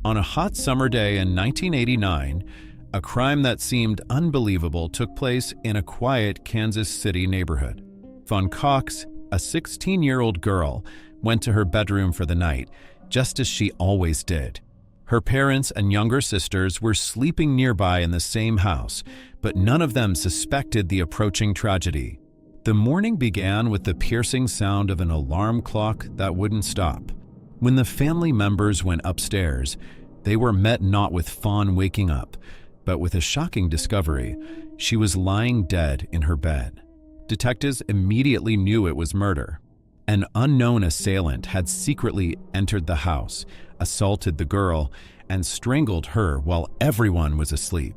On a hot summer day in 1989, a crime that seemed unbelievable took place in a quiet Kansas City neighborhood. Fawn Cox, a 16-year-old girl, went to her bedroom for the night, just as she always did. Her parents and younger sisters were sleeping nearby in the same house, but none of them suspected the approaching tragedy. The morning began with the piercing sound of an alarm clock that wouldn't stop. When the family members went upstairs, they were met not with Fawn waking up, but with a shocking discovery. She was lying dead in her bed. Detectives immediately knew it was murder. An unknown assailant had secretly entered the house, assaulted the girl, and strangled her while everyone was asleep.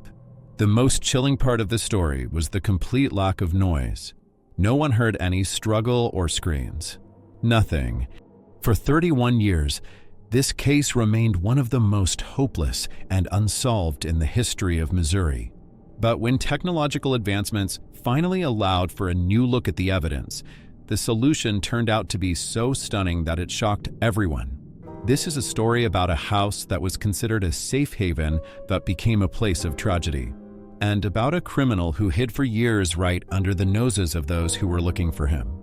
The most chilling part of the story was the complete lack of noise. No one heard any struggle or screams. Nothing. For 31 years, this case remained one of the most hopeless and unsolved in the history of Missouri. But when technological advancements finally allowed for a new look at the evidence, the solution turned out to be so stunning that it shocked everyone. This is a story about a house that was considered a safe haven but became a place of tragedy, and about a criminal who hid for years right under the noses of those who were looking for him.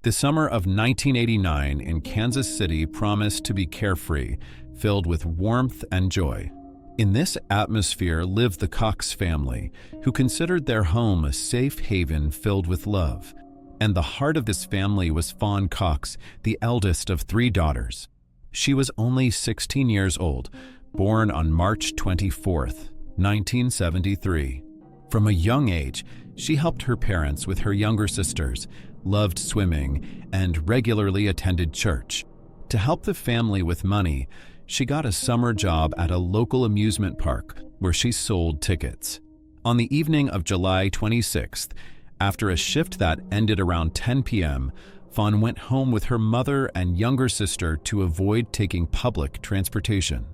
The summer of 1989 in Kansas City promised to be carefree, filled with warmth and joy. In this atmosphere lived the Cox family, who considered their home a safe haven filled with love. And the heart of this family was Fawn Cox, the eldest of 3 daughters. She was only 16 years old, born on March 24th, 1973. From a young age, she helped her parents with her younger sisters, loved swimming, and regularly attended church. To help the family with money, she got a summer job at a local amusement park where she sold tickets. On the evening of July 26th, after a shift that ended around 10 p.m., Fawn went home with her mother and younger sister to avoid taking public transportation.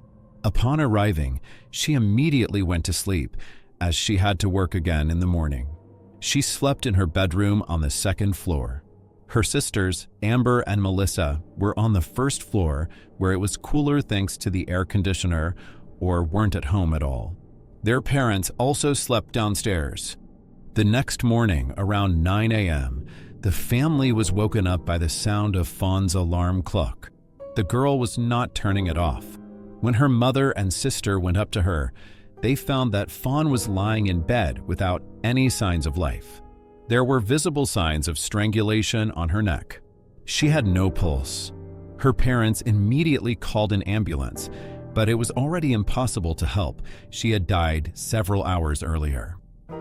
Upon arriving, she immediately went to sleep, as she had to work again in the morning. She slept in her bedroom on the 2nd floor. Her sisters, Amber and Melissa, were on the 1st floor, where it was cooler thanks to the air conditioner, or weren't at home at all. Their parents also slept downstairs. The next morning, around 9 a.m., the family was woken up by the sound of Fawn's alarm clock. The girl was not turning it off. When her mother and sister went up to her, they found that Fawn was lying in bed without any signs of life. There were visible signs of strangulation on her neck. She had no pulse. Her parents immediately called an ambulance, but it was already impossible to help. She had died several hours earlier.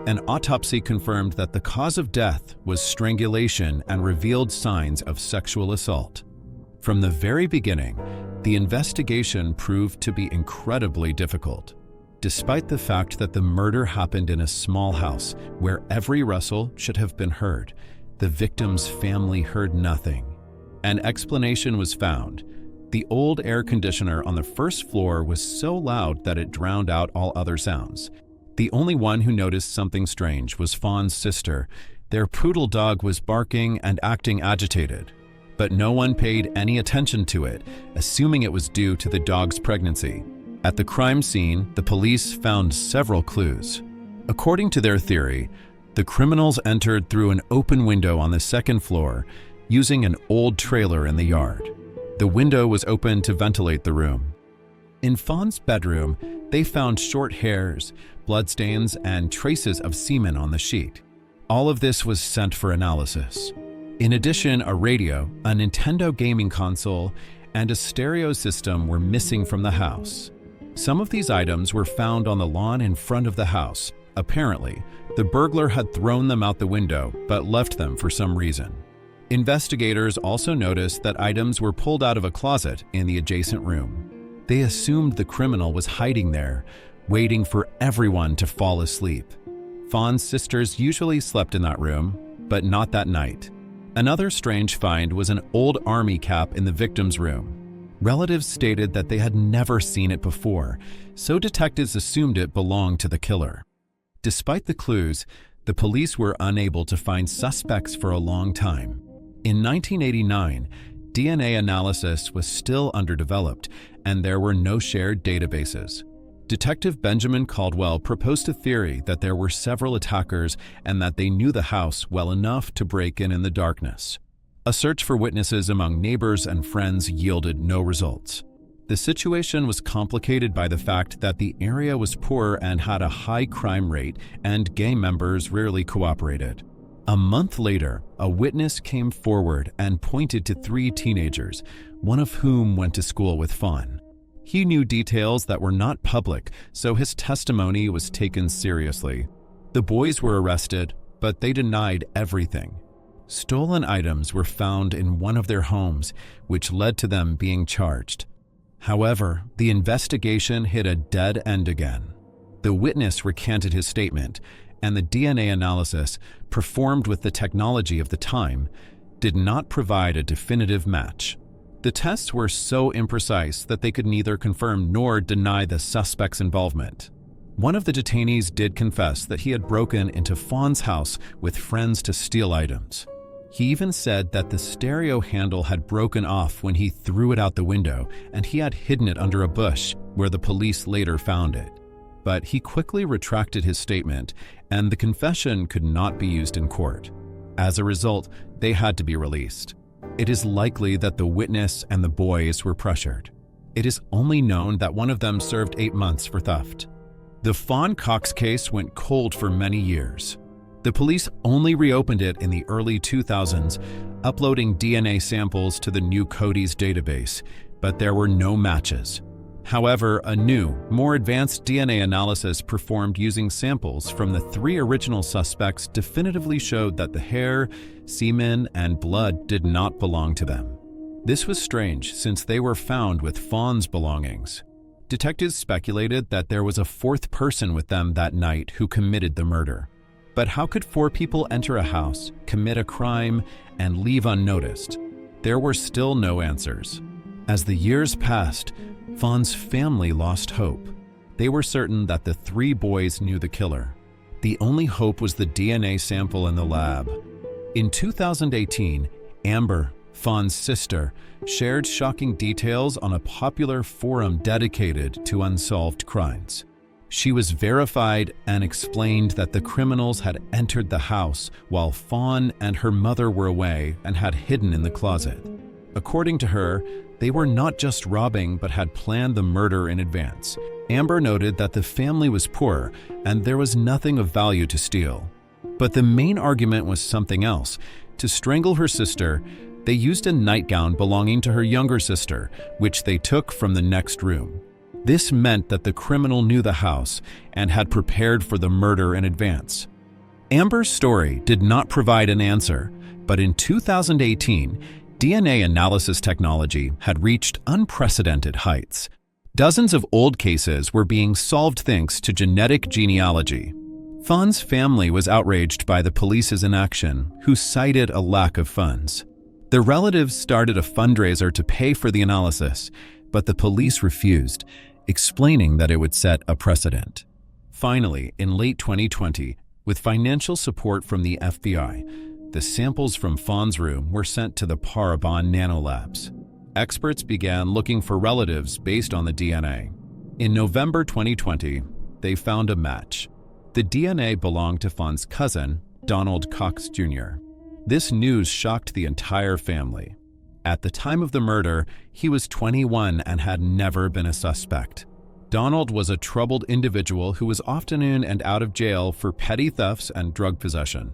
An autopsy confirmed that the cause of death was strangulation and revealed signs of sexual assault. From the very beginning, the investigation proved to be incredibly difficult. Despite the fact that the murder happened in a small house where every rustle should have been heard, the victim's family heard nothing. An explanation was found. The old air conditioner on the 1st floor was so loud that it drowned out all other sounds. The only one who noticed something strange was Fawn's sister. Their poodle dog was barking and acting agitated, but no one paid any attention to it, assuming it was due to the dog's pregnancy. At the crime scene, the police found several clues. According to their theory, the criminals entered through an open window on the 2nd floor, using an old trailer in the yard. The window was open to ventilate the room. In Fawn's bedroom, they found short hairs, bloodstains, and traces of semen on the sheet. All of this was sent for analysis. In addition, a radio, a Nintendo gaming console, and a stereo system were missing from the house. Some of these items were found on the lawn in front of the house. Apparently, the burglar had thrown them out the window, but left them for some reason. Investigators also noticed that items were pulled out of a closet in the adjacent room. They assumed the criminal was hiding there, waiting for everyone to fall asleep. Fawn's sisters usually slept in that room, but not that night. Another strange find was an old army cap in the victim's room. Relatives stated that they had never seen it before, so detectives assumed it belonged to the killer. Despite the clues, The police were unable to find suspects for a long time. In 1989, DNA analysis was still underdeveloped, and there were no shared databases. Detective Benjamin Caldwell proposed a theory that there were several attackers and that they knew the house well enough to break in the darkness. A search for witnesses among neighbors and friends yielded no results. The situation was complicated by the fact that the area was poor and had a high crime rate, and gang members rarely cooperated. A month later, a witness came forward and pointed to 3 teenagers, one of whom went to school with Fawn. He knew details that were not public, so his testimony was taken seriously. The boys were arrested, but they denied everything. Stolen items were found in one of their homes, which led to them being charged. However, the investigation hit a dead end again. The witness recanted his statement, and the DNA analysis, performed with the technology of the time, did not provide a definitive match. The tests were so imprecise that they could neither confirm nor deny the suspect's involvement. One of the detainees did confess that he had broken into Fawn's house with friends to steal items. He even said that the stereo handle had broken off when he threw it out the window, and he had hidden it under a bush, where the police later found it. But he quickly retracted his statement, and the confession could not be used in court. As a result, they had to be released. It is likely that the witness and the boys were pressured. It is only known that one of them served 8 months for theft. The Fawn Cox case went cold for many years. The police only reopened it in the early 2000s, uploading DNA samples to the new Cody's database, but there were no matches. However, a new, more advanced DNA analysis performed using samples from the 3 original suspects definitively showed that the hair, semen, and blood did not belong to them. This was strange since they were found with Fawn's belongings. Detectives speculated that there was a 4th person with them that night who committed the murder. But how could 4 people enter a house, commit a crime, and leave unnoticed? There were still no answers. As the years passed, Fawn's family lost hope. They were certain that the 3 boys knew the killer. The only hope was the DNA sample in the lab. In 2018, Amber, Fawn's sister, shared shocking details on a popular forum dedicated to unsolved crimes. She was verified and explained that the criminals had entered the house while Fawn and her mother were away and had hidden in the closet. According to her, they were not just robbing but had planned the murder in advance. Amber noted that the family was poor and there was nothing of value to steal. But the main argument was something else. To strangle her sister, they used a nightgown belonging to her younger sister, which they took from the next room. This meant that the criminal knew the house and had prepared for the murder in advance. Amber's story did not provide an answer, but in 2018, DNA analysis technology had reached unprecedented heights. Dozens of old cases were being solved thanks to genetic genealogy. Fawn's family was outraged by the police's inaction, who cited a lack of funds. The relatives started a fundraiser to pay for the analysis, but the police refused, explaining that it would set a precedent. Finally, in late 2020, with financial support from the FBI, the samples from Fawn's room were sent to the Parabon nanolabs. Experts began looking for relatives based on the DNA. In November 2020, they found a match. The DNA belonged to Fawn's cousin, Donald Cox Jr. This news shocked the entire family. At the time of the murder, he was 21 and had never been a suspect. Donald was a troubled individual who was often in and out of jail for petty thefts and drug possession.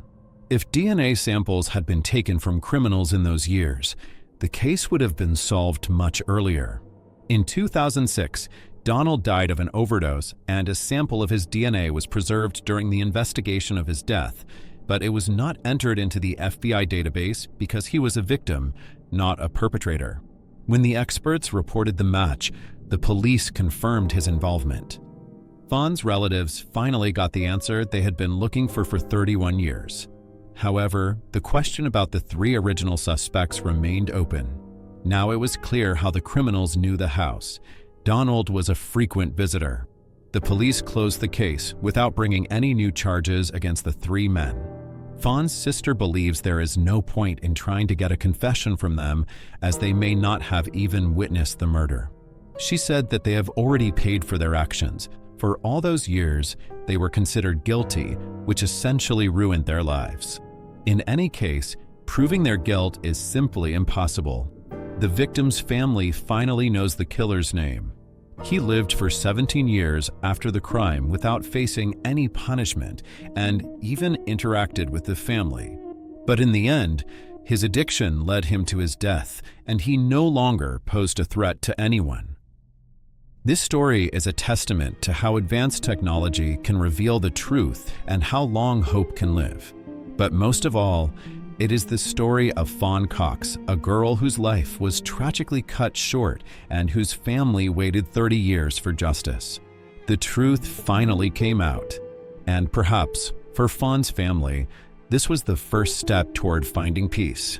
If DNA samples had been taken from criminals in those years, the case would have been solved much earlier. In 2006, Donald died of an overdose, and a sample of his DNA was preserved during the investigation of his death, but it was not entered into the FBI database because he was a victim, not a perpetrator. When the experts reported the match, the police confirmed his involvement. Fawn's relatives finally got the answer they had been looking for 31 years. However, the question about the 3 original suspects remained open. Now it was clear how the criminals knew the house. Donald was a frequent visitor. The police closed the case without bringing any new charges against the three men. Fawn's sister believes there is no point in trying to get a confession from them, as they may not have even witnessed the murder. She said that they have already paid for their actions. For all those years, they were considered guilty, which essentially ruined their lives. In any case, proving their guilt is simply impossible. The victim's family finally knows the killer's name. He lived for 17 years after the crime without facing any punishment and even interacted with the family. But in the end, his addiction led him to his death, and he no longer posed a threat to anyone. This story is a testament to how advanced technology can reveal the truth and how long hope can live. But most of all, it is the story of Fawn Cox, a girl whose life was tragically cut short and whose family waited 30 years for justice. The truth finally came out, and perhaps, for Fawn's family, this was the first step toward finding peace.